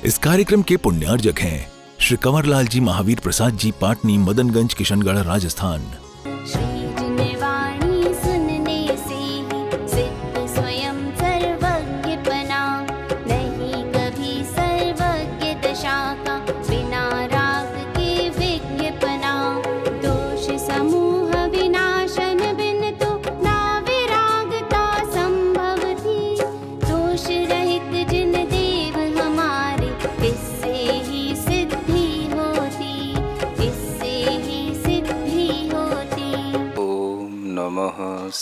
इस कार्यक्रम के पुण्यार्जक हैं श्री कंवरलाल जी महावीर प्रसाद जी, पाटनी, मदनगंज, किशनगढ़, राजस्थान।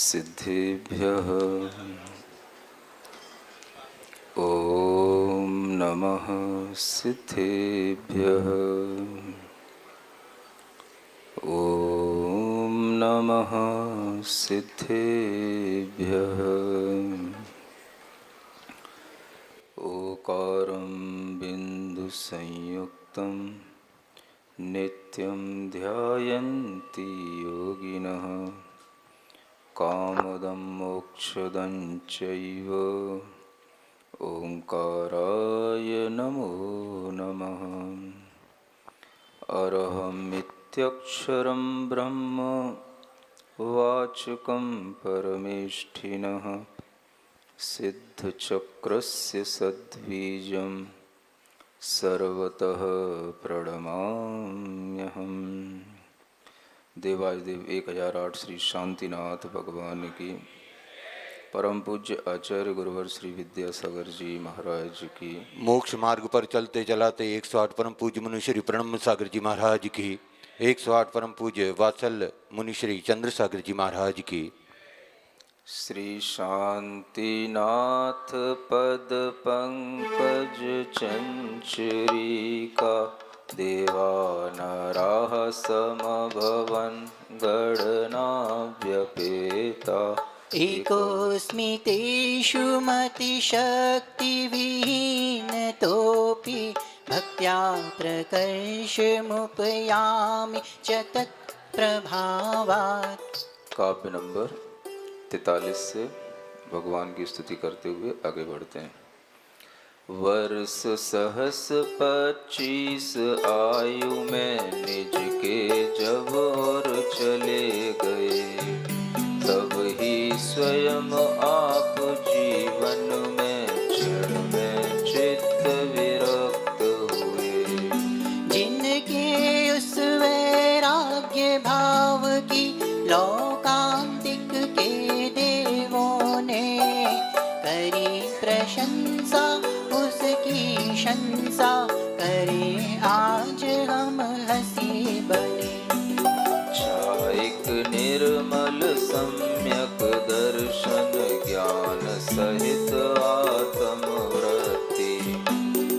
सिद्धेभ्यः ओम नमः सिद्धेभ्यः ओम नमः सिद्धेभ्यः। ओकारं बिंदु संयुक्तं नित्यं ध्यायन्ति योगिनः कामदं मोक्षदं चैव ओंकाराय नमो नमः। अरहमित्यक्षरं ब्रह्म वाचकं परमेष्ठिनः सिद्धचक्रस्य सद्बीजं सर्वतः प्रणमाम्यहम्। देवाधिदेव 1008 श्री शांतिनाथ भगवान की, परम पूज्य आचार्य गुरुवर श्री विद्यासागर जी महाराज की, मोक्ष मार्ग पर चलते चलाते 108 परम पूज्य मुनि श्री प्रणम सागर जी महाराज की, 108 परम पूज्य वात्सल्य मुनि श्री चंद्र सागर जी महाराज की। श्री शांतिनाथ पद पंकज चंचरिका देवानाराः समभवन् गणना व्यपेता। एकोऽस्मि तेषु मतिशक्तिविहीनतोऽपि भक्त्या प्रकर्षमुपयामि च तत्प्रभावात्। काव्य नंबर 43 से भगवान की स्तुति करते हुए आगे बढ़ते हैं। वर्ष सहस 25 आयु में निज के जब और चले गए, तब ही स्वयं आप जीवन में क्षण में चित्त विरक्त हुए। जिनके उस वैराग्य भाव की लोकांतिक के देवों ने करी प्रशंसा, उसकी शंसा करे आज हम हंसी बने। छायिक निर्मल सम्यक दर्शन ज्ञान सहित आत्म वृत्ति,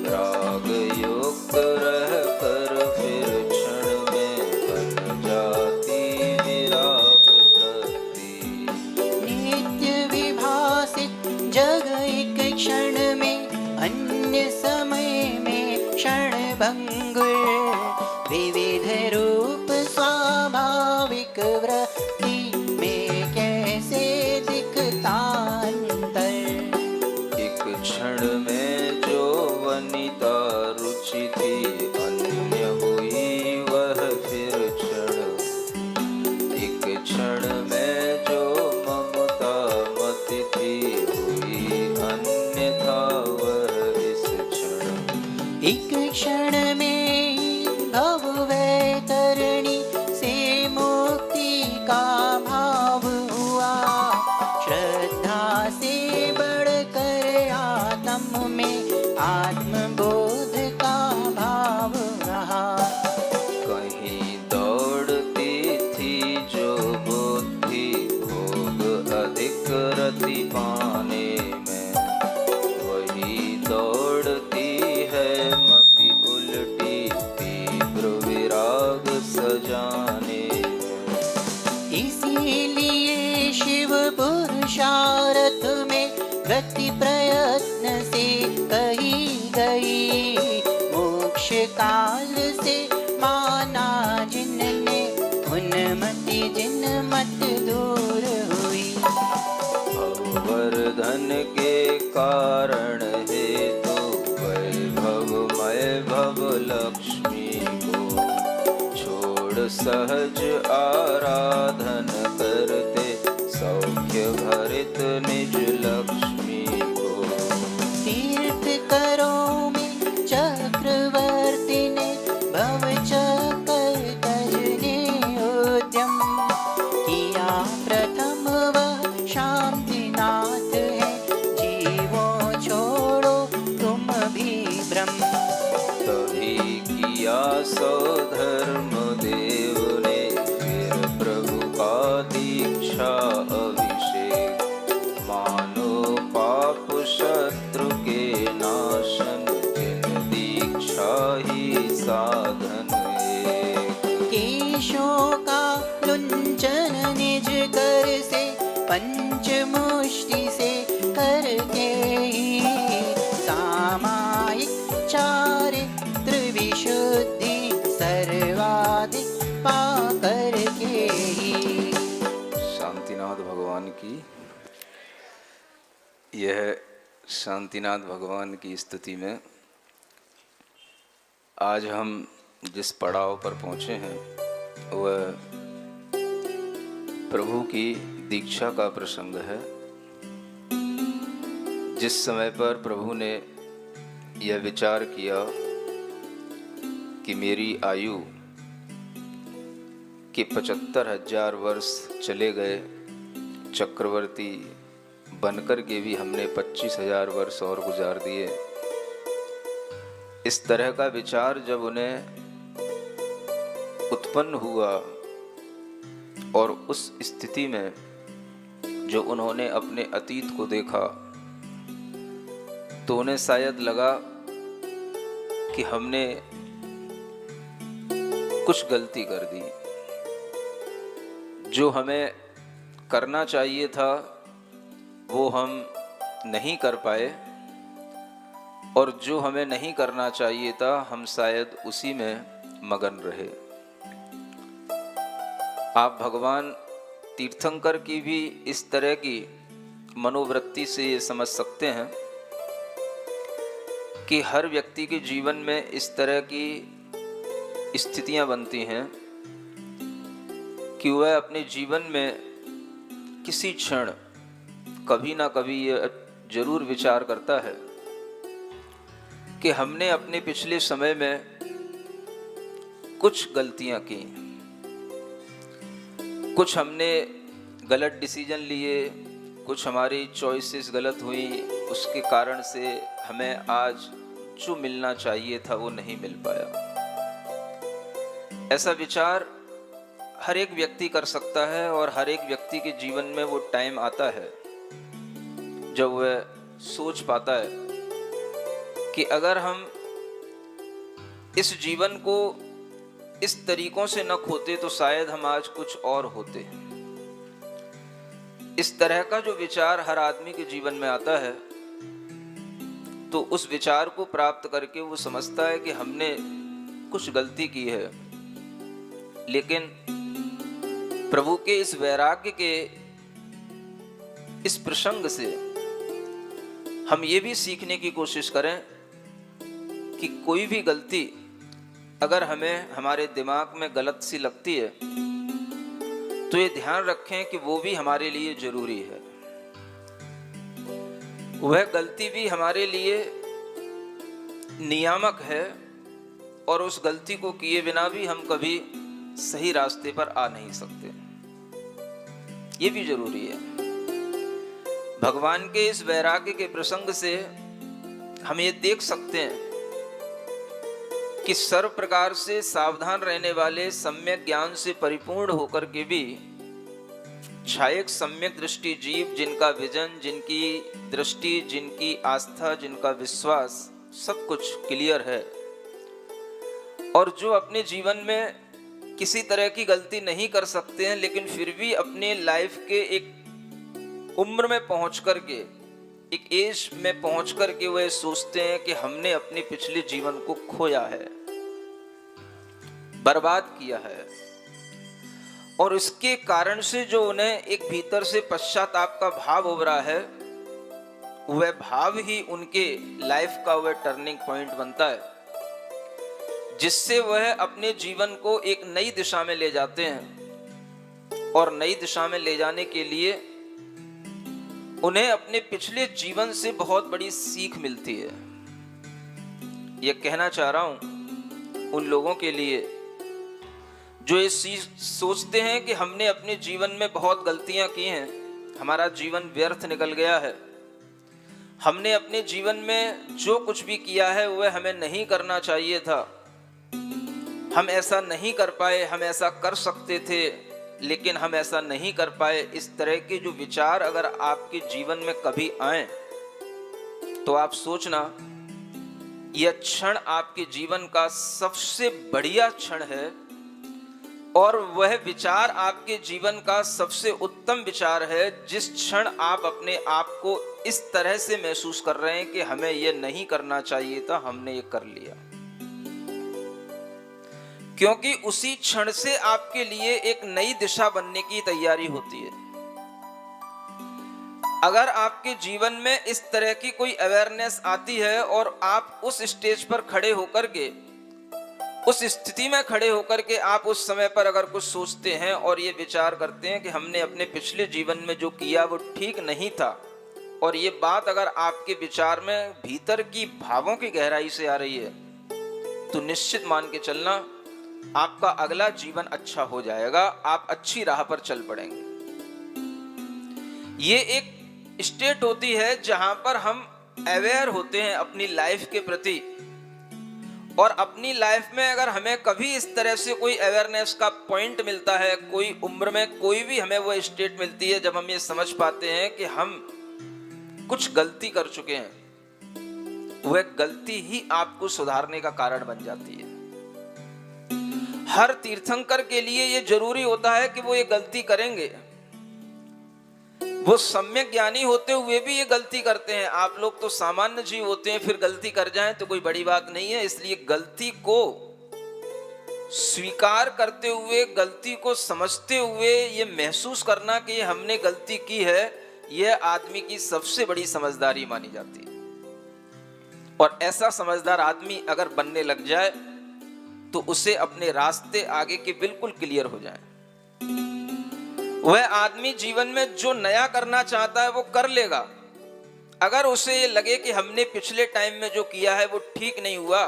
राग युक्त रह कर फिर क्षण में बन जाती विराग वृत्ति। नित्य विभासित जग एक क्षण में, अन्य समय में क्षण भंगुर, विविध रूप स्वाभाविक वृत्ति में कैसे दिखता अंतर। एक क्षण में जो वनिता रुचि थी, अन्य हुई वह फिर क्षण। एक क्षण में जो ममता मति थी, हुई अन्यथा वह इस क्षण। एक क्षण में भव वैतरणी से मुक्ति का भाव हुआ, श्रद्धा से बढ़कर आत्म में आत्मबोध का भाव रहा। कहीं दौड़ती थी जो बुद्धि भोग अधिक रति पाने में, वही दौड़ती है मति उल्टी तीव्र विराग सजाने में। इसीलिए शिव पुरुषार्थ में गति प्रयत्न से कही गई, मोक्ष काल से माना जिनने उन्मति जिन मत दूर हुई। वर्धन के कारण हेतु वैभव लक्ष्मी को, छोड़ सहज आराधन करते सौख्य भरित निज लक्ष्मी को। तीर्थ करो में चक्रवर्ती ने भव चक्र करने उद्यम किया, प्रथम वह शांतिनाथ है, जीवों छोड़ो तुम भी भ्रम। तभी किया स्वधर्म देव ने, फिर प्रभु का दीक्षा अभिषेक, मानो पाप शत्रु के नाशन, जिन दीक्षा ही साधन एक। केशों का लुंचन निज कर से, पंचमुष्टि से करके ही, सामायिक चारित्र विशुद्धि सर्वाधिक पा करके ही। शांतिनाथ भगवान की, यह शांतिनाथ भगवान की स्तुति में आज हम जिस पड़ाव पर पहुँचे हैं वह प्रभु की दीक्षा का प्रसंग है। जिस समय पर प्रभु ने यह विचार किया कि मेरी आयु के 75,000 वर्ष चले गए, चक्रवर्ती बनकर के भी हमने 25,000 वर्ष और गुजार दिए, इस तरह का विचार जब उन्हें उत्पन्न हुआ और उस स्थिति में जो उन्होंने अपने अतीत को देखा, तो उन्हें शायद लगा कि हमने कुछ गलती कर दी, जो हमें करना चाहिए था वो हम नहीं कर पाए, और जो हमें नहीं करना चाहिए था हम शायद उसी में मगन रहे। आप भगवान तीर्थंकर की भी इस तरह की मनोवृत्ति से ये समझ सकते हैं कि हर व्यक्ति के जीवन में इस तरह की स्थितियां बनती हैं कि वह अपने जीवन में किसी क्षण कभी ना कभी ये जरूर विचार करता है कि हमने अपने पिछले समय में कुछ गलतियां की, कुछ हमने गलत डिसीजन लिए, कुछ हमारी चॉइसेस गलत हुई, उसके कारण से हमें आज जो मिलना चाहिए था वो नहीं मिल पाया। ऐसा विचार हर एक व्यक्ति कर सकता है और हर एक व्यक्ति के जीवन में वो टाइम आता है जब वह सोच पाता है कि अगर हम इस जीवन को इस तरीकों से न खोते तो शायद हम आज कुछ और होते। इस तरह का जो विचार हर आदमी के जीवन में आता है, तो उस विचार को प्राप्त करके वो समझता है कि हमने कुछ गलती की है, लेकिन प्रभु के इस वैराग्य के इस प्रसंग से हम ये भी सीखने की कोशिश करें कि कोई भी गलती अगर हमें हमारे दिमाग में गलत सी लगती है तो ये ध्यान रखें कि वो भी हमारे लिए जरूरी है, वह गलती भी हमारे लिए नियामक है, और उस गलती को किए बिना भी हम कभी सही रास्ते पर आ नहीं सकते। ये भी जरूरी है। भगवान के इस वैराग्य के प्रसंग से हम ये देख सकते हैं कि सर्व प्रकार से सावधान रहने वाले सम्यक ज्ञान से परिपूर्ण होकर के भी छायक सम्यक दृष्टि जीव, जिनका विजन, जिनकी दृष्टि, जिनकी आस्था, जिनका विश्वास सब कुछ क्लियर है, और जो अपने जीवन में किसी तरह की गलती नहीं कर सकते हैं, लेकिन फिर भी अपने लाइफ के एक उम्र में पहुंच करके, एक एज में पहुंच करके वह सोचते हैं कि हमने अपने पिछले जीवन को खोया है, बर्बाद किया है, और इसके कारण से जो उन्हें एक भीतर से पश्चाताप का भाव उभरा है, वह भाव ही उनके लाइफ का वह टर्निंग पॉइंट बनता है जिससे वह अपने जीवन को एक नई दिशा में ले जाते हैं। और नई दिशा में ले जाने के लिए उन्हें अपने पिछले जीवन से बहुत बड़ी सीख मिलती है। यह कहना चाह रहा हूं उन लोगों के लिए जो ये सोचते हैं कि हमने अपने जीवन में बहुत गलतियां की हैं, हमारा जीवन व्यर्थ निकल गया है, हमने अपने जीवन में जो कुछ भी किया है वह हमें नहीं करना चाहिए था, हम ऐसा नहीं कर पाए, हम ऐसा कर सकते थे लेकिन हम ऐसा नहीं कर पाए। इस तरह के जो विचार अगर आपके जीवन में कभी आए तो आप सोचना यह क्षण आपके जीवन का सबसे बढ़िया क्षण है और वह विचार आपके जीवन का सबसे उत्तम विचार है जिस क्षण आप अपने आप को इस तरह से महसूस कर रहे हैं कि हमें यह नहीं करना चाहिए था, हमने ये कर लिया। क्योंकि उसी क्षण से आपके लिए एक नई दिशा बनने की तैयारी होती है। अगर आपके जीवन में इस तरह की कोई अवेयरनेस आती है और आप उस स्टेज पर खड़े होकर के, उस स्थिति में खड़े होकर के आप उस समय पर अगर कुछ सोचते हैं और ये विचार करते हैं कि हमने अपने पिछले जीवन में जो किया वो ठीक नहीं था, और ये बात अगर आपके विचार में भीतर की भावों की गहराई से आ रही है, तो निश्चित मान के चलना आपका अगला जीवन अच्छा हो जाएगा, आप अच्छी राह पर चल पड़ेंगे। ये एक स्टेट होती है जहां पर हम अवेयर होते हैं अपनी लाइफ के प्रति, और अपनी लाइफ में अगर हमें कभी इस तरह से कोई अवेयरनेस का पॉइंट मिलता है, कोई उम्र में कोई भी हमें वो स्टेट मिलती है जब हम ये समझ पाते हैं कि हम कुछ गलती कर चुके हैं, वह गलती ही आपको सुधारने का कारण बन जाती है। हर तीर्थंकर के लिए ये जरूरी होता है कि वो ये गलती करेंगे। वो सम्यक ज्ञानी होते हुए भी ये गलती करते हैं। आप लोग तो सामान्य जीव होते हैं, फिर गलती कर जाएं तो कोई बड़ी बात नहीं है। इसलिए गलती को स्वीकार करते हुए, गलती को समझते हुए ये महसूस करना कि हमने गलती की है, यह आदमी की सबसे बड़ी समझदारी मानी जाती है। और ऐसा समझदार आदमी अगर बनने लग जाए तो उसे अपने रास्ते आगे के बिल्कुल क्लियर हो जाए। वह आदमी जीवन में जो नया करना चाहता है वो कर लेगा। अगर उसे ये लगे कि हमने पिछले टाइम में जो किया है वो ठीक नहीं हुआ,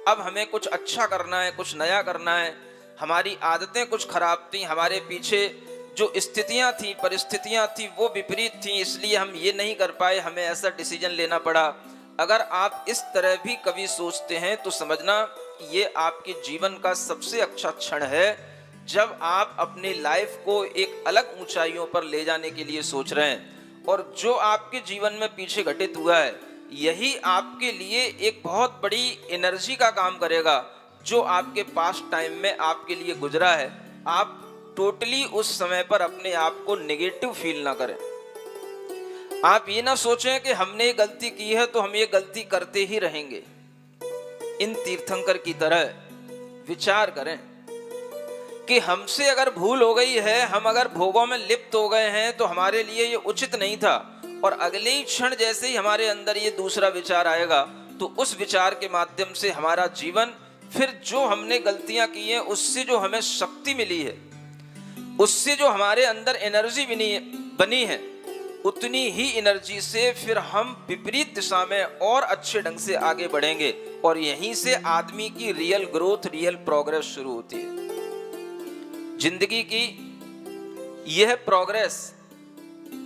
अब हमें कुछ अच्छा करना है, कुछ नया करना है, हमारी आदतें कुछ खराब थी, हमारे पीछे जो स्थितियां थी, परिस्थितियां थी वो विपरीत थी, इसलिए हम ये नहीं कर पाए, हमें ऐसा डिसीजन लेना पड़ा। अगर आप इस तरह भी कभी सोचते हैं तो समझना ये आपके जीवन का सबसे अच्छा क्षण है जब आप अपनी लाइफ को एक अलग ऊंचाइयों पर ले जाने के लिए सोच रहे हैं। और जो आपके जीवन में पीछे घटित हुआ है यही आपके लिए एक बहुत बड़ी एनर्जी का काम करेगा। जो आपके पास्ट टाइम में आपके लिए गुजरा है, आप टोटली उस समय पर अपने आप को नेगेटिव फील ना करें। आप ये ना सोचें कि हमने ये गलती की है तो हम ये गलती करते ही रहेंगे। इन तीर्थंकर की तरह विचार करें कि हमसे अगर भूल हो गई है, हम अगर भोगों में लिप्त हो गए हैं तो हमारे लिए ये उचित नहीं था। और अगले ही क्षण जैसे ही हमारे अंदर ये दूसरा विचार आएगा तो उस विचार के माध्यम से हमारा जीवन, फिर जो हमने गलतियां की हैं उससे जो हमें शक्ति मिली है, उससे जो हमारे अंदर एनर्जी बनी है, उतनी ही एनर्जी से फिर हम विपरीत दिशा में और अच्छे ढंग से आगे बढ़ेंगे। और यहीं से आदमी की रियल ग्रोथ, रियल प्रोग्रेस शुरू होती है। जिंदगी की यह प्रोग्रेस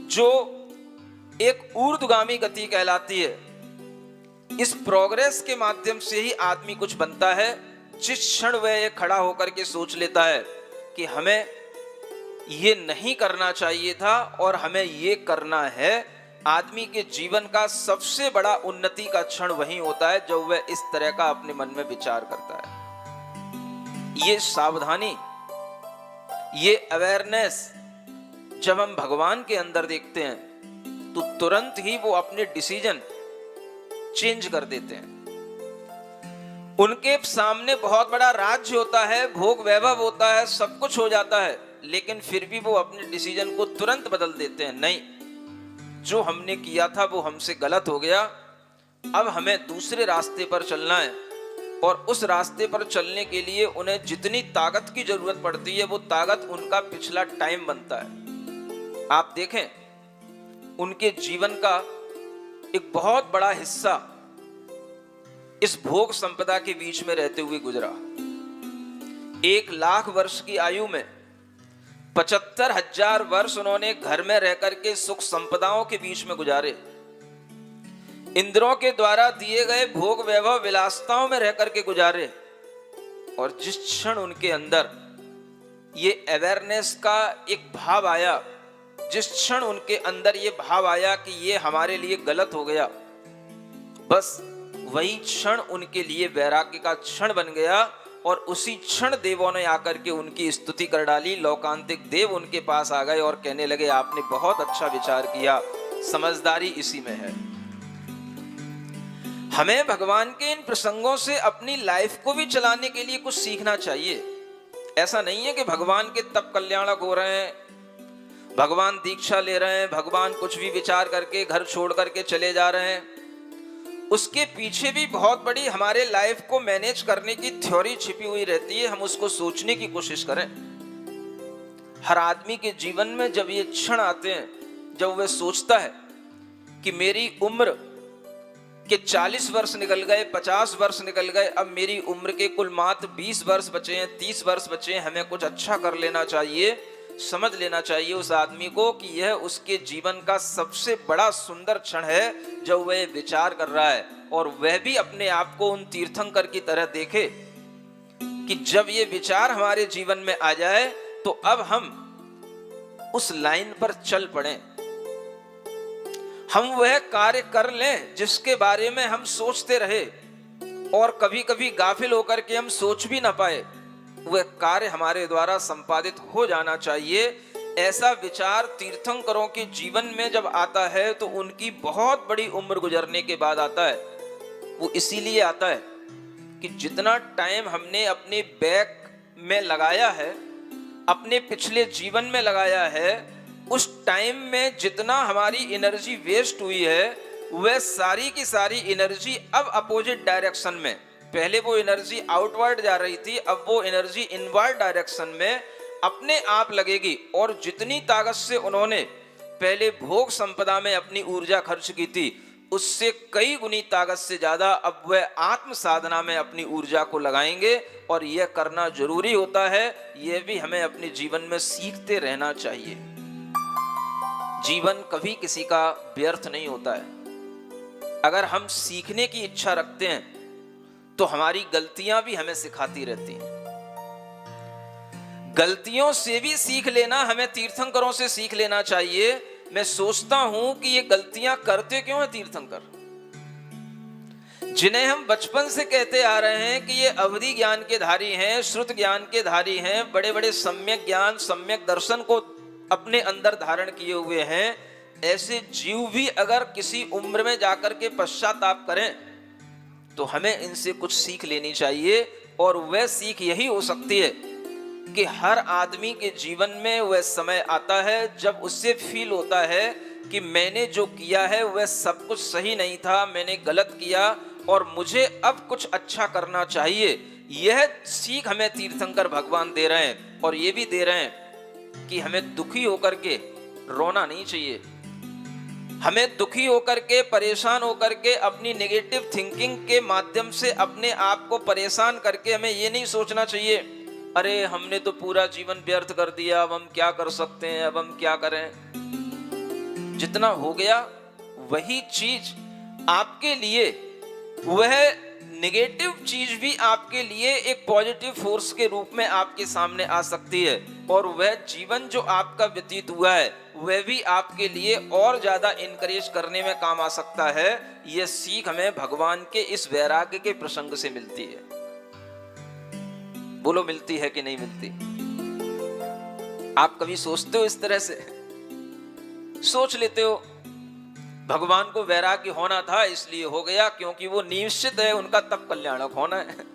जो एक ऊर्ध्वगामी गति कहलाती है, इस प्रोग्रेस के माध्यम से ही आदमी कुछ बनता है। जिस क्षण वह ये खड़ा होकर के सोच लेता है कि हमें ये नहीं करना चाहिए था और हमें ये करना है, आदमी के जीवन का सबसे बड़ा उन्नति का क्षण वही होता है जब वह इस तरह का अपने मन में विचार करता है। ये सावधानी, ये अवेयरनेस जब हम भगवान के अंदर देखते हैं तो तुरंत ही वो अपने डिसीजन चेंज कर देते हैं। उनके सामने बहुत बड़ा राज्य होता है, भोग वैभव होता है, सब कुछ हो जाता है, लेकिन फिर भी वो अपने डिसीजन को तुरंत बदल देते हैं। नहीं, जो हमने किया था वो हमसे गलत हो गया, अब हमें दूसरे रास्ते पर चलना है। और उस रास्ते पर चलने के लिए उन्हें जितनी ताकत की जरूरत पड़ती है वो ताकत उनका पिछला टाइम बनता है। आप देखें, उनके जीवन का एक बहुत बड़ा हिस्सा इस भोग संपदा के बीच में रहते हुए गुजरा। 1,00,000 वर्ष की आयु में 75,000 वर्ष उन्होंने घर में रह करके सुख संपदाओं के बीच में गुजारे। इंद्रों के द्वारा दिए गए भोग वैभव विलासिताओं में रह करके गुजारे। और जिस क्षण उनके अंदर ये अवेयरनेस का एक भाव आया, जिस क्षण उनके अंदर ये भाव आया कि ये हमारे लिए गलत हो गया, बस वही क्षण उनके लिए वैराग्य का क्षण बन गया। और उसी क्षण देवों ने आकर के उनकी स्तुति कर डाली। लौकांतिक देव उनके पास आ गए और कहने लगे, आपने बहुत अच्छा विचार किया, समझदारी इसी में है। हमें भगवान के इन प्रसंगों से अपनी लाइफ को भी चलाने के लिए कुछ सीखना चाहिए। ऐसा नहीं है कि भगवान के तप कल्याणक हो रहे हैं, भगवान दीक्षा ले रहे हैं, भगवान कुछ भी विचार करके घर छोड़ करके चले जा रहे हैं। उसके पीछे भी बहुत बड़ी हमारे लाइफ को मैनेज करने की थ्योरी छिपी हुई रहती है। हम उसको सोचने की कोशिश करें। हर आदमी के जीवन में जब ये क्षण आते हैं, जब वह सोचता है कि मेरी उम्र के 40 वर्ष निकल गए, 50 वर्ष निकल गए, अब मेरी उम्र के कुल मात्र 20 वर्ष बचे हैं, 30 वर्ष बचे हैं, हमें कुछ अच्छा कर लेना चाहिए। समझ लेना चाहिए उस आदमी को कि यह उसके जीवन का सबसे बड़ा सुंदर क्षण है जब वह विचार कर रहा है। और वह भी अपने आप को उन तीर्थंकर की तरह देखे कि जब ये विचार हमारे जीवन में आ जाए तो अब हम उस लाइन पर चल पड़े, हम वह कार्य कर लें जिसके बारे में हम सोचते रहे और कभी कभी गाफिल होकर के हम सोच भी ना पाए। वह कार्य हमारे द्वारा संपादित हो जाना चाहिए। ऐसा विचार तीर्थंकरों के जीवन में जब आता है तो उनकी बहुत बड़ी उम्र गुजरने के बाद आता है। वो इसीलिए आता है कि जितना टाइम हमने अपने बैक में लगाया है, अपने पिछले जीवन में लगाया है, उस टाइम में जितना हमारी एनर्जी वेस्ट हुई है, वह सारी की सारी एनर्जी अब अपोजिट डायरेक्शन में, पहले वो एनर्जी आउटवर्ड जा रही थी, अब वो एनर्जी इनवर्ड डायरेक्शन में अपने आप लगेगी। और जितनी ताकत से उन्होंने पहले भोग संपदा में अपनी ऊर्जा खर्च की थी, उससे कई गुनी ताकत से ज्यादा अब वह आत्म साधना में अपनी ऊर्जा को लगाएंगे। और यह करना जरूरी होता है। यह भी हमें अपने जीवन में सीखते रहना चाहिए। जीवन कभी किसी का व्यर्थ नहीं होता है। अगर हम सीखने की इच्छा रखते हैं तो हमारी गलतियां भी हमें सिखाती रहती हैं। गलतियों से भी सीख लेना हमें तीर्थंकरों से सीख लेना चाहिए। मैं सोचता हूं कि ये गलतियां करते क्यों हैं तीर्थंकर, जिन्हें हम बचपन से कहते आ रहे हैं कि ये अवधि ज्ञान के धारी हैं, श्रुत ज्ञान के धारी हैं, बड़े बड़े सम्यक ज्ञान सम्यक दर्शन को अपने अंदर धारण किए हुए हैं। ऐसे जीव भी अगर किसी उम्र में जाकर के पश्चाताप करें तो हमें इनसे कुछ सीख लेनी चाहिए। और वह सीख यही हो सकती है कि हर आदमी के जीवन में वह समय आता है जब उससे फील होता है कि मैंने जो किया है वह सब कुछ सही नहीं था, मैंने गलत किया और मुझे अब कुछ अच्छा करना चाहिए। यह सीख हमें तीर्थंकर भगवान दे रहे हैं। और ये भी दे रहे हैं कि हमें दुखी होकर के रोना नहीं चाहिए, हमें दुखी होकर के परेशान होकर के अपनी नेगेटिव थिंकिंग के माध्यम से अपने आप को परेशान करके हमें ये नहीं सोचना चाहिए, अरे हमने तो पूरा जीवन व्यर्थ कर दिया, अब हम क्या कर सकते हैं, अब हम क्या करें। जितना हो गया वही चीज आपके लिए, वह नेगेटिव चीज भी आपके लिए एक पॉजिटिव फोर्स के रूप में आपके सामने आ सकती है। और वह जीवन जो आपका व्यतीत हुआ है वह भी आपके लिए और ज्यादा इनकरेज करने में काम आ सकता है। यह सीख हमें भगवान के इस वैराग्य के प्रसंग से मिलती है। बोलो मिलती है कि नहीं मिलती? आप कभी सोचते हो इस तरह से? सोच लेते हो भगवान को वैराग्य होना था इसलिए हो गया, क्योंकि वो निश्चित है उनका तप कल्याणक होना है।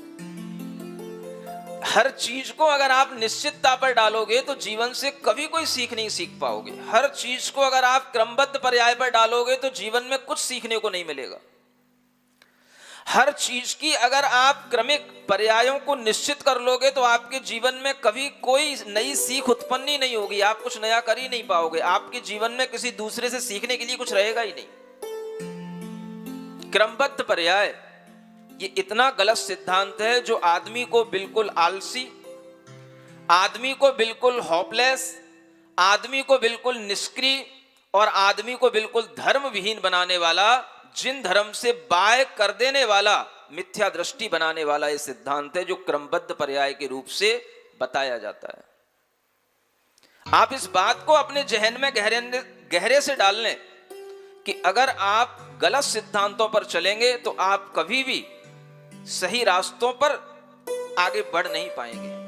हर चीज को अगर आप निश्चितता पर डालोगे तो जीवन से कभी कोई सीख नहीं सीख पाओगे। हर चीज को अगर आप क्रमबद्ध पर्याय पर डालोगे तो जीवन में कुछ सीखने को नहीं मिलेगा। हर चीज की अगर आप क्रमिक पर्यायों को निश्चित कर लोगे तो आपके जीवन में कभी कोई नई सीख उत्पन्न ही नहीं होगी, आप कुछ नया कर ही नहीं पाओगे, आपके जीवन में किसी दूसरे से सीखने के लिए कुछ रहेगा ही नहीं। क्रमबद्ध पर्याय ये इतना गलत सिद्धांत है जो आदमी को बिल्कुल आलसी, आदमी को बिल्कुल होपलेस, आदमी को बिल्कुल निष्क्रिय और आदमी को बिल्कुल धर्म विहीन बनाने वाला, जिन धर्म से बाय कर देने वाला, मिथ्या दृष्टि बनाने वाला यह सिद्धांत है जो क्रमबद्ध पर्याय के रूप से बताया जाता है। आप इस बात को अपने जहन में गहरे से डाल लें कि अगर आप गलत सिद्धांतों पर चलेंगे तो आप कभी भी सही रास्तों पर आगे बढ़ नहीं पाएंगे।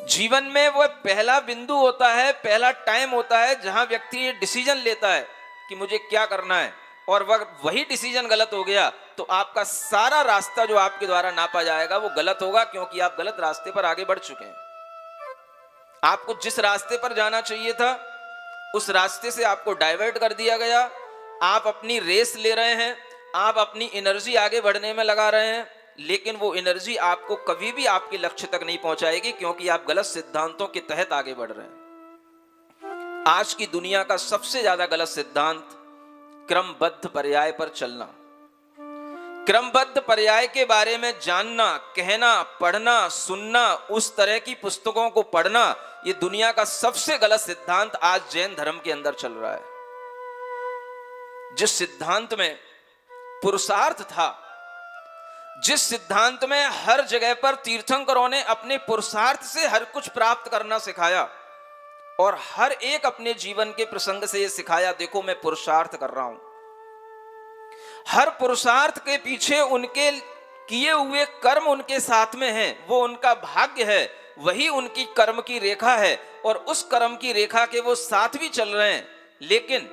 जीवन में वह पहला बिंदु होता है, पहला टाइम होता है जहां व्यक्ति ये डिसीजन लेता है कि मुझे क्या करना है, और वही डिसीजन गलत हो गया तो आपका सारा रास्ता जो आपके द्वारा नापा जाएगा वो गलत होगा, क्योंकि आप गलत रास्ते पर आगे बढ़ चुके हैं। आपको जिस रास्ते पर जाना चाहिए था उस रास्ते से आपको डाइवर्ट कर दिया गया। आप अपनी रेस ले रहे हैं, आप अपनी एनर्जी आगे बढ़ने में लगा रहे हैं, लेकिन वो एनर्जी आपको कभी भी आपके लक्ष्य तक नहीं पहुंचाएगी, क्योंकि आप गलत सिद्धांतों के तहत आगे बढ़ रहे हैं। आज की दुनिया का सबसे ज्यादा गलत सिद्धांत क्रमबद्ध पर्याय पर चलना। क्रमबद्ध पर्याय के बारे में जानना, कहना, पढ़ना, सुनना, उस तरह की पुस्तकों को पढ़ना, ये दुनिया का सबसे गलत सिद्धांत आज जैन धर्म के अंदर चल रहा है। जिस सिद्धांत में पुरुषार्थ था, जिस सिद्धांत में हर जगह पर तीर्थंकरों ने अपने पुरुषार्थ से हर कुछ प्राप्त करना सिखाया और हर एक अपने जीवन के प्रसंग से यह सिखाया, देखो मैं पुरुषार्थ कर रहा हूं। हर पुरुषार्थ के पीछे उनके किए हुए कर्म उनके साथ में हैं, वो उनका भाग्य है, वही उनकी कर्म की रेखा है और उस कर्म की रेखा के वो साथ भी चल रहे हैं। लेकिन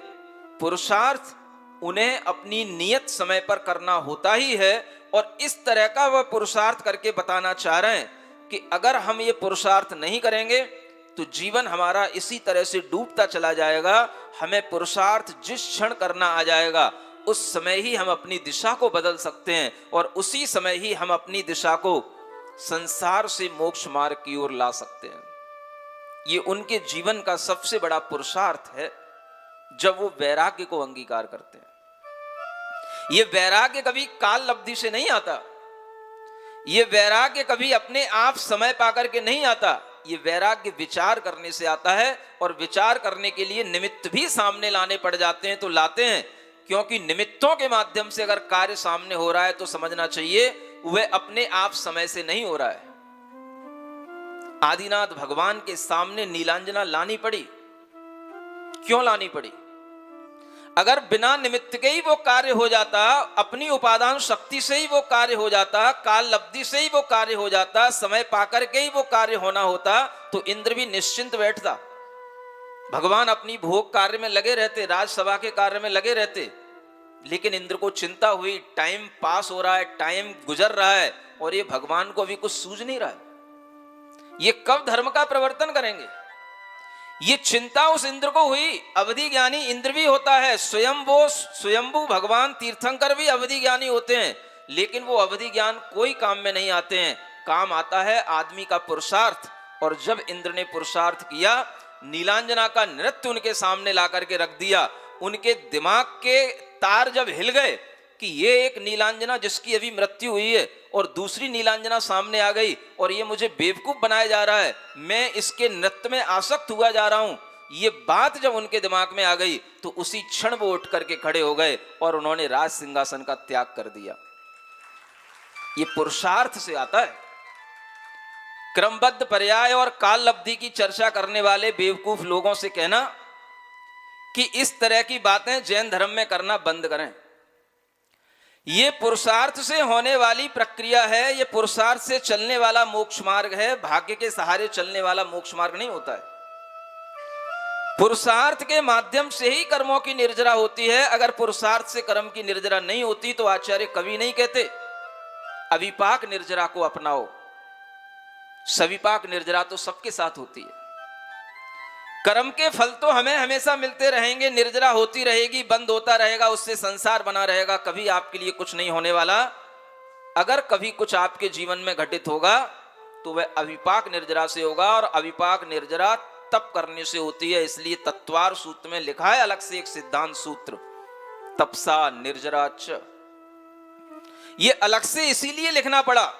पुरुषार्थ उन्हें अपनी नियत समय पर करना होता ही है और इस तरह का वह पुरुषार्थ करके बताना चाह रहे हैं कि अगर हम ये पुरुषार्थ नहीं करेंगे तो जीवन हमारा इसी तरह से डूबता चला जाएगा। हमें पुरुषार्थ जिस क्षण करना आ जाएगा उस समय ही हम अपनी दिशा को बदल सकते हैं और उसी समय ही हम अपनी दिशा को संसार से मोक्ष मार्ग की ओर ला सकते हैं। ये उनके जीवन का सबसे बड़ा पुरुषार्थ है जब वो वैराग्य को अंगीकार करते हैं। ये वैराग्य कभी काल लब्धि से नहीं आता, ये वैराग्य कभी अपने आप समय पाकर के नहीं आता, ये वैराग्य विचार करने से आता है और विचार करने के लिए निमित्त भी सामने लाने पड़ जाते हैं तो लाते हैं, क्योंकि निमित्तों के माध्यम से अगर कार्य सामने हो रहा है तो समझना चाहिए वह अपने आप समय से नहीं हो रहा है। आदिनाथ भगवान के सामने नीलांजना लानी पड़ी, क्यों लानी पड़ी? अगर बिना निमित्त के ही वो कार्य हो जाता, अपनी उपादान शक्ति से ही वो कार्य हो जाता, काल लब्धि से ही वो कार्य हो जाता, समय पाकर के ही वो कार्य होना होता, तो इंद्र भी निश्चिंत बैठता। भगवान अपनी भोग कार्य में लगे रहते, राजसभा के कार्य में लगे रहते, लेकिन इंद्र को चिंता हुई, टाइम पास हो रहा है, टाइम गुजर रहा है और ये भगवान को अभी कुछ सूझ नहीं रहा है, ये कब धर्म का प्रवर्तन करेंगे? ये चिंता उस इंद्र को हुई। अवधि ज्ञानी इंद्र भी होता है, स्वयंभू भगवान तीर्थंकर भी अवधि ज्ञानी होते हैं, लेकिन वो अवधि ज्ञान कोई काम में नहीं आते हैं। काम आता है आदमी का पुरुषार्थ। और जब इंद्र ने पुरुषार्थ किया, नीलांजना का नृत्य उनके सामने ला करके रख दिया, उनके दिमाग के तार जब हिल गए कि ये एक नीलांजना जिसकी अभी मृत्यु हुई है और दूसरी नीलांजना सामने आ गई और ये मुझे बेवकूफ बनाया जा रहा है, मैं इसके नृत्य में आसक्त हुआ जा रहा हूं, ये बात जब उनके दिमाग में आ गई तो उसी क्षण वो उठ करके खड़े हो गए और उन्होंने राज सिंहासन का त्याग कर दिया। ये पुरुषार्थ से आता है। क्रमबद्ध पर्याय और काल लब्धि की चर्चा करने वाले बेवकूफ लोगों से कहना कि इस तरह की बातें जैन धर्म में करना बंद करें। ये पुरुषार्थ से होने वाली प्रक्रिया है, ये पुरुषार्थ से चलने वाला मोक्ष मार्ग है, भाग्य के सहारे चलने वाला मोक्ष मार्ग नहीं होता है। पुरुषार्थ के माध्यम से ही कर्मों की निर्जरा होती है। अगर पुरुषार्थ से कर्म की निर्जरा नहीं होती तो आचार्य कवि नहीं कहते अविपाक निर्जरा को अपनाओ। सविपाक निर्जरा तो सबके साथ होती है। कर्म के फल तो हमें हमेशा मिलते रहेंगे, निर्जरा होती रहेगी, बंद होता रहेगा, उससे संसार बना रहेगा, कभी आपके लिए कुछ नहीं होने वाला। अगर कभी कुछ आपके जीवन में घटित होगा तो वह अविपाक निर्जरा से होगा, और अविपाक निर्जरा तप करने से होती है। इसलिए तत्वार सूत्र में लिखा है अलग से एक सिद्धांत सूत्र, तपसा निर्जरा च। ये अलग से इसीलिए लिखना पड़ा,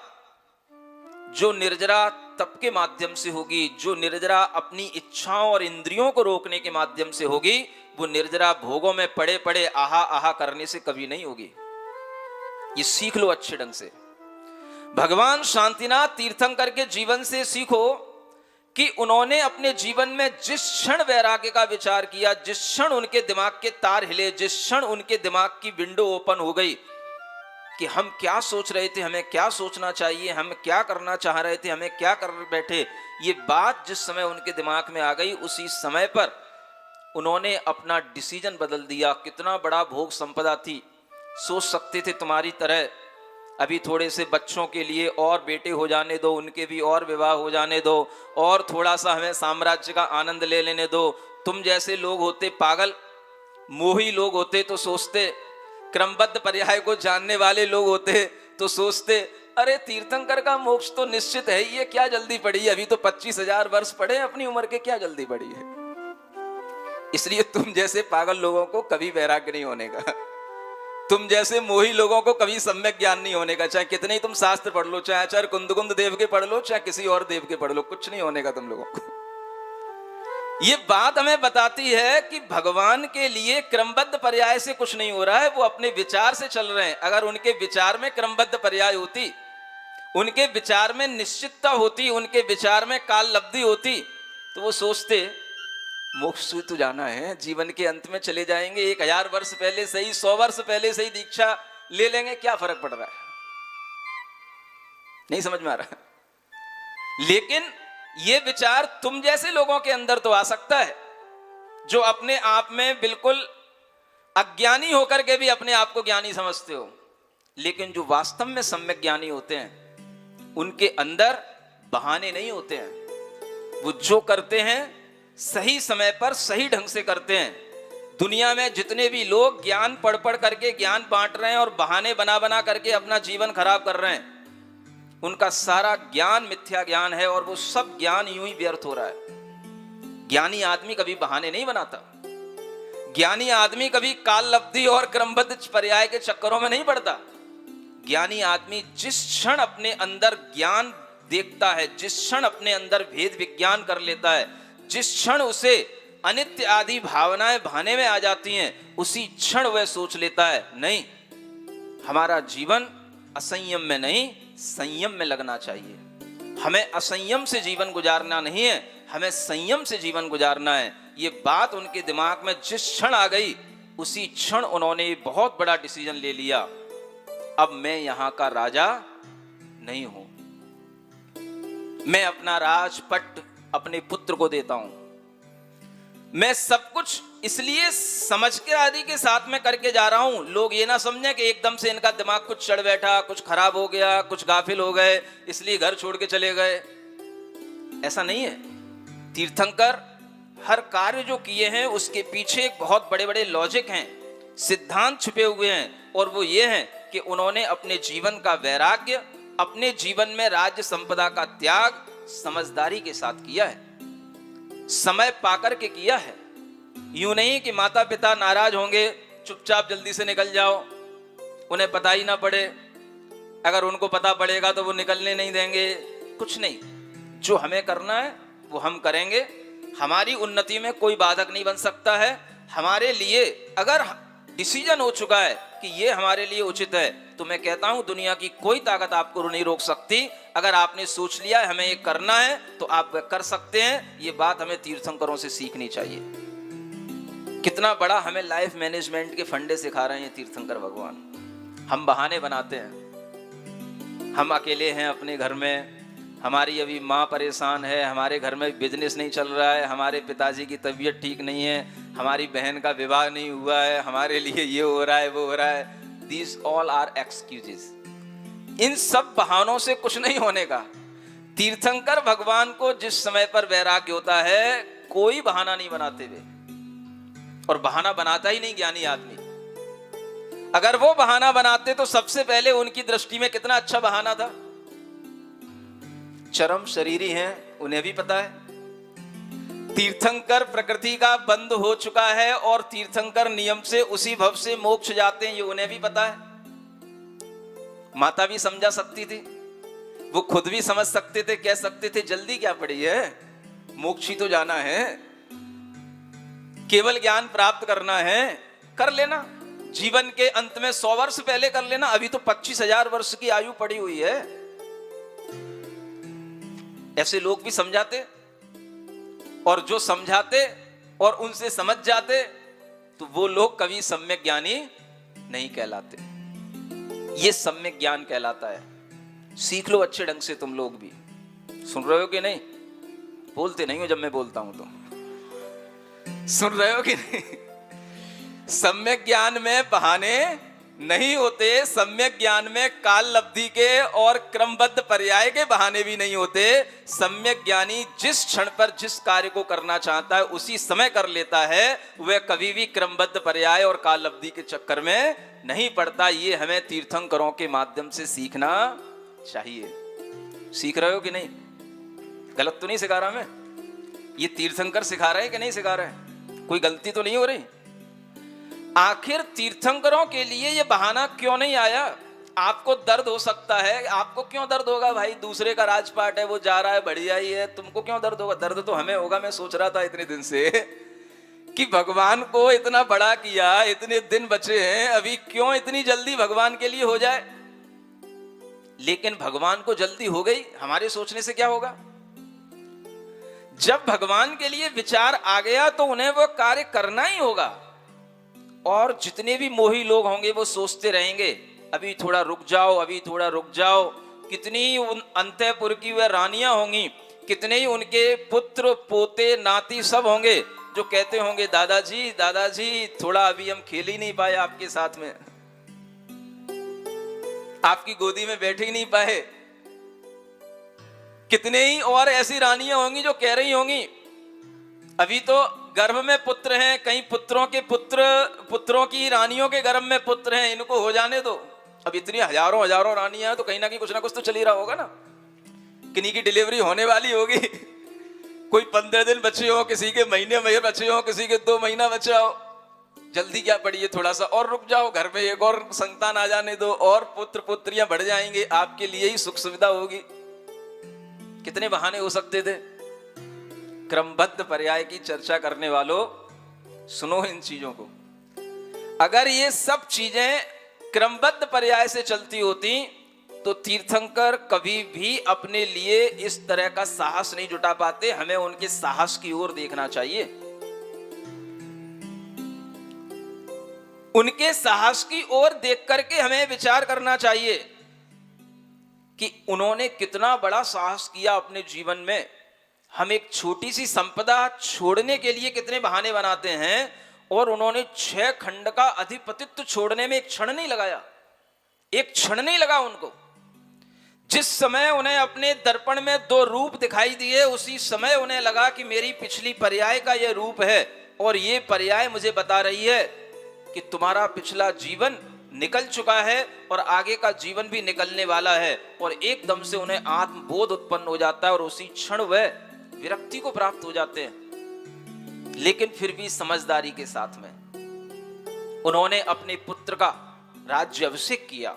जो निर्जरा तप के माध्यम से होगी, जो निर्जरा अपनी इच्छाओं और इंद्रियों को रोकने के माध्यम से होगी, वो निर्जरा भोगों में पड़े पड़े आहा आहा करने से कभी नहीं होगी। ये सीख लो अच्छे ढंग से। भगवान शांतिनाथ तीर्थंकर के जीवन से सीखो कि उन्होंने अपने जीवन में जिस क्षण वैराग्य का विचार किया, जिस क्षण उनके दिमाग के तार हिले, जिस क्षण उनके दिमाग की विंडो ओपन हो गई कि हम क्या सोच रहे थे, हमें क्या सोचना चाहिए, हम क्या करना चाह रहे थे, हमें क्या कर बैठे, ये बात जिस समय उनके दिमाग में आ गई, उसी समय पर उन्होंने अपना डिसीजन बदल दिया। कितना बड़ा भोग संपदा थी, सोच सकते थे तुम्हारी तरह अभी थोड़े से बच्चों के लिए और बेटे हो जाने दो, उनके भी और विवाह हो जाने दो, और थोड़ा सा हमें साम्राज्य का आनंद ले लेने दो। तुम जैसे लोग होते पागल मोही लोग होते तो सोचते, क्रमबद्ध पर्याय को जानने वाले लोग होते तो सोचते, अरे तीर्थंकर का मोक्ष तो निश्चित है, ये क्या जल्दी पड़ी है, अभी तो 25,000 वर्ष पड़े अपनी उम्र के, क्या जल्दी पड़ी है। इसलिए तुम जैसे पागल लोगों को कभी वैराग्य नहीं होने का, तुम जैसे मोही लोगों को कभी सम्यक ज्ञान नहीं होने का। चाहे कितने ही तुम शास्त्र पढ़ लो, चाहे आचार्य कुंदकुंद देव के पढ़ लो, चाहे किसी और देव के पढ़ लो, कुछ नहीं होने का तुम लोगों को। ये बात हमें बताती है कि भगवान के लिए क्रमबद्ध पर्याय से कुछ नहीं हो रहा है, वो अपने विचार से चल रहे हैं। अगर उनके विचार में क्रमबद्ध पर्याय होती, उनके विचार में निश्चितता होती, उनके विचार में काल लब्धि होती, तो वो सोचते मोक्ष तो जाना है, जीवन के अंत में चले जाएंगे, 1000 वर्ष पहले सही, 100 वर्ष पहले सही दीक्षा ले लेंगे, क्या फर्क पड़ रहा है। नहीं समझ में आ रहा। लेकिन ये विचार तुम जैसे लोगों के अंदर तो आ सकता है, जो अपने आप में बिल्कुल अज्ञानी होकर के भी अपने आप को ज्ञानी समझते हो। लेकिन जो वास्तव में सम्यक ज्ञानी होते हैं, उनके अंदर बहाने नहीं होते हैं। वो जो करते हैं सही समय पर सही ढंग से करते हैं। दुनिया में जितने भी लोग ज्ञान पढ़ पढ़ करके ज्ञान बांट रहे हैं और बहाने बना बना करके अपना जीवन खराब कर रहे हैं, उनका सारा ज्ञान मिथ्या ज्ञान है, और वो सब ज्ञान यूं ही व्यर्थ हो रहा है। ज्ञानी आदमी कभी बहाने नहीं बनाता, ज्ञानी आदमी कभी काल लब्धि और क्रमबद्ध पर्याय के चक्करों में नहीं पड़ता। ज्ञानी आदमी जिस क्षण अपने अंदर ज्ञान देखता है, जिस क्षण अपने अंदर भेद विज्ञान कर लेता है, जिस क्षण उसे अनित्य आदि भावनाएं भाने में आ जाती हैं, उसी क्षण वह सोच लेता है, नहीं, हमारा जीवन असंयम में नहीं, संयम में लगना चाहिए। हमें असंयम से जीवन गुजारना नहीं है, हमें संयम से जीवन गुजारना है। ये बात उनके दिमाग में जिस क्षण आ गई, उसी क्षण उन्होंने बहुत बड़ा डिसीजन ले लिया, अब मैं यहां का राजा नहीं हूं, मैं अपना राजपट अपने पुत्र को देता हूं। मैं सब कुछ इसलिए समझ के आदि के साथ में करके जा रहा हूं, लोग ये ना समझे कि एकदम से इनका दिमाग कुछ चढ़ बैठा, कुछ खराब हो गया, कुछ गाफिल हो गए, इसलिए घर छोड़ के चले गए। ऐसा नहीं है। तीर्थंकर हर कार्य जो किए हैं उसके पीछे बहुत बड़े बड़े लॉजिक हैं, सिद्धांत छुपे हुए हैं, और वो ये हैं कि उन्होंने अपने जीवन का वैराग्य, अपने जीवन में राज्य संपदा का त्याग समझदारी के साथ किया है, समय पाकर के किया है। यूं नहीं कि माता पिता नाराज होंगे, चुपचाप जल्दी से निकल जाओ, उन्हें पता ही ना पड़े, अगर उनको पता पड़ेगा तो वो निकलने नहीं देंगे। कुछ नहीं, जो हमें करना है वो हम करेंगे। हमारी उन्नति में कोई बाधक नहीं बन सकता है। हमारे लिए अगर डिसीजन हो चुका है कि ये हमारे लिए उचित है, तो मैं कहता हूं दुनिया की कोई ताकत आपको नहीं रोक सकती। अगर आपने सोच लिया है हमें ये करना है, तो आप कर सकते हैं। ये बात हमें तीर्थंकरों से सीखनी चाहिए। कितना बड़ा हमें लाइफ मैनेजमेंट के फंडे सिखा रहे हैं तीर्थंकर भगवान। हम बहाने बनाते हैं, हम अकेले हैं अपने घर में, हमारी अभी माँ परेशान है, हमारे घर में बिजनेस नहीं चल रहा है, हमारे पिताजी की तबीयत ठीक नहीं है, हमारी बहन का विवाह नहीं हुआ है, हमारे लिए ये हो रहा है वो हो रहा है। These all are excuses. इन सब बहानों से कुछ नहीं होने का। तीर्थंकर भगवान को जिस समय पर वैराग्य होता है, कोई बहाना नहीं बनाते वे, और बहाना बनाता ही नहीं ज्ञानी आदमी। अगर वो बहाना बनाते तो सबसे पहले उनकी दृष्टि में कितना अच्छा बहाना था। चरम शरीरी हैं, उन्हें भी पता है। तीर्थंकर प्रकृति का बंद हो चुका है और तीर्थंकर नियम से उसी भव से मोक्ष जाते हैं, ये उन्हें भी पता है। माता भी समझा सकती थी, वो खुद भी समझ सकते थे, कह सकते थे जल्दी क्या पड़ी है, मोक्ष ही तो जाना है, केवल ज्ञान प्राप्त करना है, कर लेना। जीवन के अंत में 100 वर्ष पहले कर लेना, अभी तो 25,000 वर्ष की आयु पड़ी हुई है। ऐसे लोग भी समझाते, और जो समझाते और उनसे समझ जाते तो वो लोग कभी सम्यक ज्ञानी नहीं कहलाते। ये सम्यक ज्ञान कहलाता है। सीख लो अच्छे ढंग से, तुम लोग भी सुन रहे हो कि नहीं? बोलते नहीं हो जब मैं बोलता हूं तो सुन रहे हो कि नहीं? सम्यक ज्ञान में बहाने नहीं होते, सम्यक ज्ञान में काल लब्धि के और क्रमबद्ध पर्याय के बहाने भी नहीं होते। सम्यक ज्ञानी जिस क्षण पर जिस कार्य को करना चाहता है उसी समय कर लेता है, वह कभी भी क्रमबद्ध पर्याय और काल लब्धि के चक्कर में नहीं पड़ता। ये हमें तीर्थंकरों के माध्यम से सीखना चाहिए। सीख रहे हो कि नहीं? गलत तो नहीं सिखा रहा मैं? ये तीर्थंकर सिखा रहे हैं कि नहीं सिखा रहे हैं? कोई गलती तो नहीं हो रही? आखिर तीर्थंकरों के लिए ये बहाना क्यों नहीं आया? आपको दर्द हो सकता है, आपको क्यों दर्द होगा भाई? दूसरे का राजपाट है, वो जा रहा है, बढ़िया ही है, तुमको क्यों दर्द होगा? दर्द तो हमें होगा। मैं सोच रहा था इतने दिन से कि भगवान को इतना बड़ा किया, इतने दिन बचे हैं, अभी क्यों इतनी जल्दी भगवान के लिए हो जाए? लेकिन भगवान को जल्दी हो गई, हमारे सोचने से क्या होगा? जब भगवान के लिए विचार आ गया तो उन्हें वो कार्य करना ही होगा। और जितने भी मोही लोग होंगे वो सोचते रहेंगे अभी थोड़ा रुक जाओ, अभी थोड़ा रुक जाओ। कितनी उन अंतःपुर की वह रानियां होंगी, कितने ही उनके पुत्र पोते नाती सब होंगे जो कहते होंगे दादाजी थोड़ा अभी हम खेल ही नहीं पाए आपके साथ में, आपकी गोदी में बैठ ही नहीं पाए। कितने ही और ऐसी रानियां होंगी जो कह रही होंगी अभी तो गर्भ में पुत्र हैं, कहीं पुत्रों की रानियों के गर्भ में पुत्र हैं, इनको हो जाने दो। अब इतनी हजारों रानियां हैं तो कहीं ना कहीं कुछ ना कुछ तो चल ही रहा होगा ना। किन्हीं की डिलीवरी होने वाली होगी, कोई 15 दिन बचे हो, किसी के महीने में बचे हो, किसी के 2 महीना बचा हो। जल्दी क्या पड़ी है, थोड़ा सा और रुक जाओ, घर में एक और संतान आ जाने दो और पुत्र पुत्रियां बढ़ जाएंगे, आपके लिए ही सुख सुविधा होगी। कितने बहाने हो सकते थे। क्रमबद्ध पर्याय की चर्चा करने वालों, सुनो इन चीजों को। अगर ये सब चीजें क्रमबद्ध पर्याय से चलती होती तो तीर्थंकर कभी भी अपने लिए इस तरह का साहस नहीं जुटा पाते। हमें उनके साहस की ओर देखना चाहिए। उनके साहस की ओर देख करके हमें विचार करना चाहिए कि उन्होंने कितना बड़ा साहस किया अपने जीवन में। हम एक छोटी सी संपदा छोड़ने के लिए कितने बहाने बनाते हैं, और उन्होंने 6 खंड का अधिपतित्व छोड़ने में एक क्षण नहीं लगाया, एक क्षण नहीं लगा उनको। जिस समय उन्हें अपने दर्पण में 2 रूप दिखाई दिए, उसी समय उन्हें लगा कि मेरी पिछली पर्याय का यह रूप है और ये पर्याय मुझे बता रही है कि तुम्हारा पिछला जीवन निकल चुका है और आगे का जीवन भी निकलने वाला है। और एकदम से उन्हें आत्मबोध उत्पन्न हो जाता है और उसी क्षण वह विरक्ति को प्राप्त हो जाते हैं। लेकिन फिर भी समझदारी के साथ में उन्होंने अपने पुत्र का राज्य अभिषेक किया,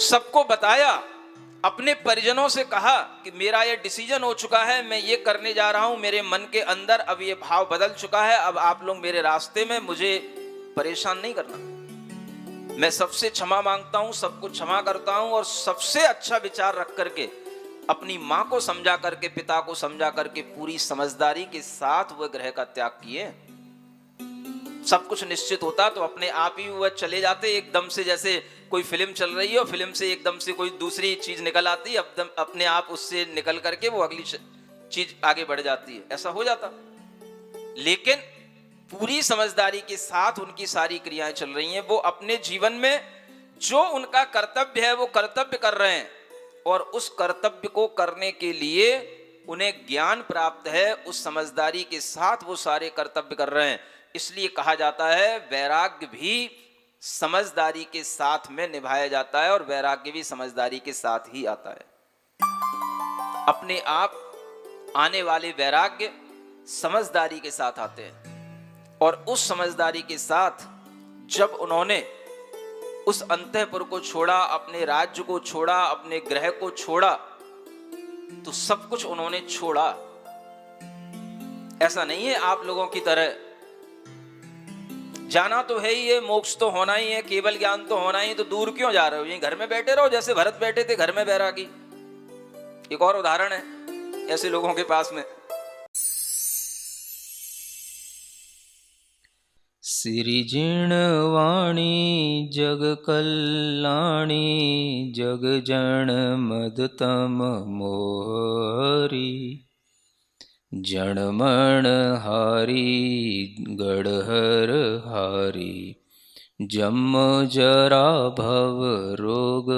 सबको बताया, अपने परिजनों से कहा कि मेरा ये डिसीजन हो चुका है, मैं ये करने जा रहा हूं, मेरे मन के अंदर अब ये भाव बदल चुका है, अब आप लोग मेरे रास्ते में मुझे परेशान नहीं करना। मैं सबसे क्षमा मांगता हूं, सबको क्षमा करता हूं, और सबसे अच्छा विचार रख करके अपनी मां को समझा करके, पिता को समझा करके पूरी समझदारी के साथ वह ग्रह का त्याग किए। सब कुछ निश्चित होता तो अपने आप ही वह चले जाते एकदम से। जैसे कोई फिल्म चल रही है और फिल्म से एकदम से कोई दूसरी चीज निकल आती है, अपने आप उससे निकल करके वो अगली चीज आगे बढ़ जाती है, ऐसा हो जाता। लेकिन पूरी समझदारी के साथ उनकी सारी क्रियाएं चल रही हैं। वो अपने जीवन में जो उनका कर्तव्य है वो कर्तव्य कर रहे हैं, और उस कर्तव्य को करने के लिए उन्हें ज्ञान प्राप्त है, उस समझदारी के साथ वो सारे कर्तव्य कर रहे हैं। इसलिए कहा जाता है वैराग्य भी समझदारी के साथ में निभाया जाता है, और वैराग्य भी समझदारी के साथ ही आता है। अपने आप आने वाले वैराग्य समझदारी के साथ आते हैं, और उस समझदारी के साथ जब उन्होंने उस अंतःपुर को छोड़ा, अपने राज्य को छोड़ा, अपने ग्रह को छोड़ा, तो सब कुछ उन्होंने छोड़ा। ऐसा नहीं है आप लोगों की तरह जाना तो है ही है, मोक्ष तो होना ही है, केवल ज्ञान तो होना ही है, तो दूर क्यों जा रहे हो, यहीं घर में बैठे रहो, जैसे भरत बैठे थे घर में बैरागी। एक और उदाहरण है ऐसे लोगों के पास में। सिरिजिणवाणी जग कल्याणी जग जन मदतम मोहरी जनमण हारी गढ़हर हारी जम जरा भव रोग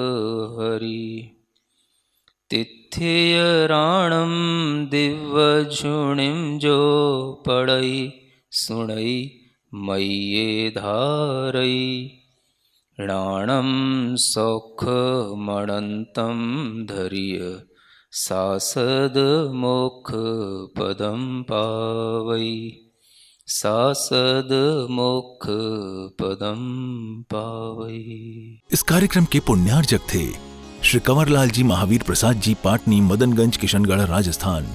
हरी तिथ्य राणम दिव्य झुणिम जो पढ़ई सुणई मय्ये धारई राणम सौख मणंतम धैर्य सासद मोक्ष पदम पावई सासद मोक्ष पदम पावई। इस कार्यक्रम के पुण्यार्जक थे श्री कंवरलाल जी महावीर प्रसाद जी, पाटनी, मदनगंज, किशनगढ़, राजस्थान।